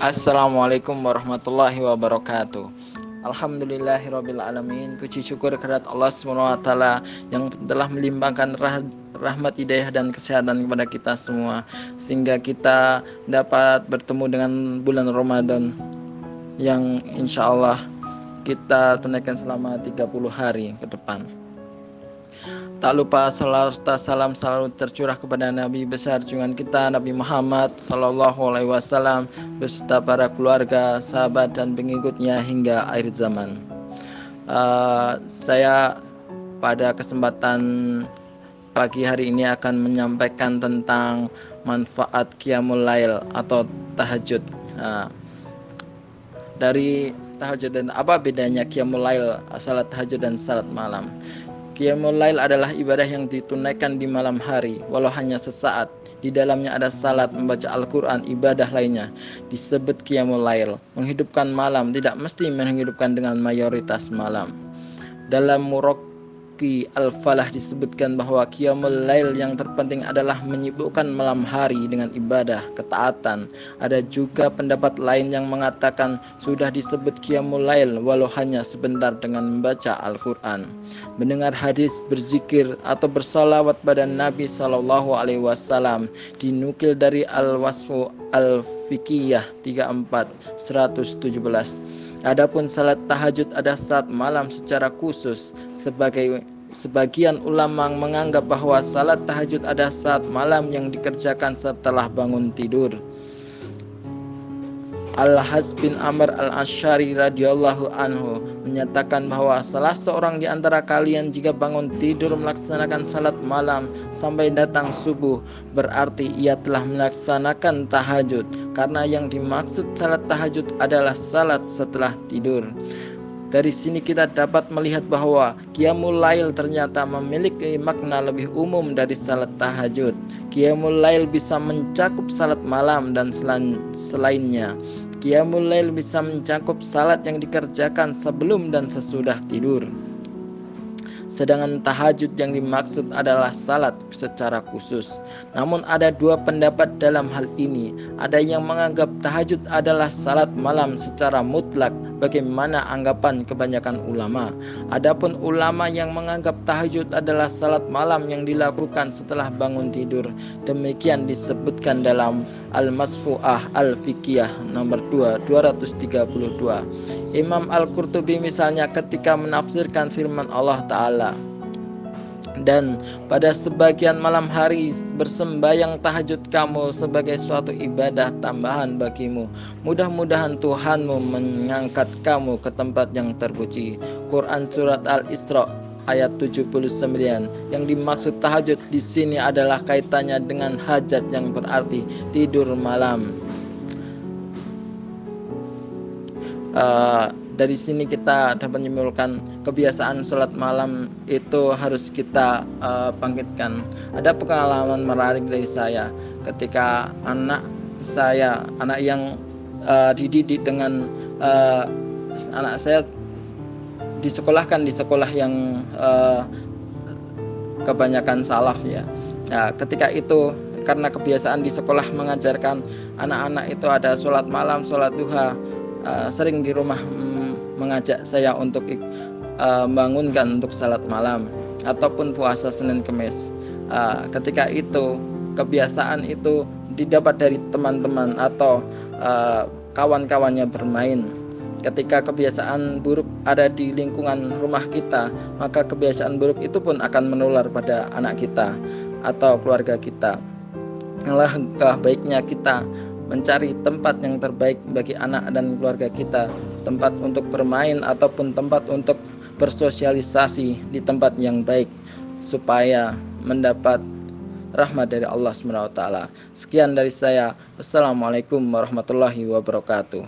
Assalamualaikum warahmatullahi wabarakatuh. Alhamdulillahirrabbilalamin. Puji syukur kehadirat Allah SWT yang telah melimpahkan rahmat hidayah dan kesehatan kepada kita semua, sehingga kita dapat bertemu dengan bulan Ramadan yang insya Allah kita tunaikan selama 30 hari ke depan. Tak lupa salawat serta salam selalu tercurah kepada Nabi besar junjungan kita Nabi Muhammad SAW beserta para keluarga, sahabat dan pengikutnya hingga akhir zaman. Saya pada kesempatan pagi hari ini akan menyampaikan tentang manfaat Qiyamul Lail atau tahajud. Dari tahajud dan apa bedanya Qiyamul Lail, salat tahajud dan salat malam. Qiyamul Lail adalah ibadah yang ditunaikan di malam hari, walau hanya sesaat. Di dalamnya ada salat, membaca Al-Quran, ibadah lainnya. Disebut Qiyamul Lail. Menghidupkan malam tidak mesti menghidupkan dengan mayoritas malam. Dalam Muraqi Al-Falah disebutkan bahwa Qiyamul Lail yang terpenting adalah menyibukkan malam hari dengan ibadah, ketaatan. Ada juga pendapat lain yang mengatakan sudah disebut Qiyamul Lail walau hanya sebentar dengan membaca Al-Quran, mendengar hadis, berzikir atau bersalawat pada Nabi SAW. Dinukil dari Al-Wasfu Al-Fiqiyah 34/117. Adapun salat tahajud ada saat malam secara khusus. Sebagian ulama menganggap bahwa salat tahajud ada saat malam yang dikerjakan setelah bangun tidur. Al-Has bin Amr Al-Asy'ari radhiyallahu anhu menyatakan bahwa salah seorang di antara kalian jika bangun tidur melaksanakan salat malam sampai datang subuh, berarti ia telah melaksanakan tahajud, karena yang dimaksud salat tahajud adalah salat setelah tidur. Dari sini kita dapat melihat bahwa Qiyamul Lail ternyata memiliki makna lebih umum dari salat tahajud. Qiyamul Lail bisa mencakup salat malam dan selainnya. Qiyamul Lail bisa mencakup salat yang dikerjakan sebelum dan sesudah tidur. Sedangkan tahajud yang dimaksud adalah salat secara khusus. Namun ada dua pendapat dalam hal ini. Ada yang menganggap tahajud adalah salat malam secara mutlak, bagaimana anggapan kebanyakan ulama. Adapun ulama yang menganggap tahajud adalah salat malam yang dilakukan setelah bangun tidur. Demikian disebutkan dalam Al-Masfu'ah Al-Fiqiyah nomor 2/232. Imam Al-Qurtubi misalnya ketika menafsirkan firman Allah Ta'ala, dan pada sebagian malam hari bersembayang tahajud kamu sebagai suatu ibadah tambahan bagimu. Mudah-mudahan Tuhanmu mengangkat kamu ke tempat yang terpuji. Quran Surat Al-Isra ayat 79. Yang dimaksud tahajud di sini adalah kaitannya dengan hajat yang berarti tidur malam. Dari sini kita dapat menyimpulkan kebiasaan sholat malam itu harus kita bangkitkan. Ada pengalaman menarik dari saya ketika anak yang dididik dengan anak saya disekolahkan di sekolah yang kebanyakan salaf ya. Nah, ketika itu karena kebiasaan di sekolah mengajarkan anak-anak itu ada sholat malam, sholat duha, sering di rumah mengajak saya untuk membangunkan untuk salat malam ataupun puasa Senin Kemis. Ketika itu kebiasaan itu didapat dari teman-teman atau kawan-kawannya bermain. Ketika kebiasaan buruk ada di lingkungan rumah kita, maka kebiasaan buruk itu pun akan menular pada anak kita atau keluarga kita. Alangkah baiknya kita mencari tempat yang terbaik bagi anak dan keluarga kita, tempat untuk bermain ataupun tempat untuk bersosialisasi di tempat yang baik supaya mendapat rahmat dari Allah SWT. Sekian dari saya. Wassalamualaikum warahmatullahi wabarakatuh.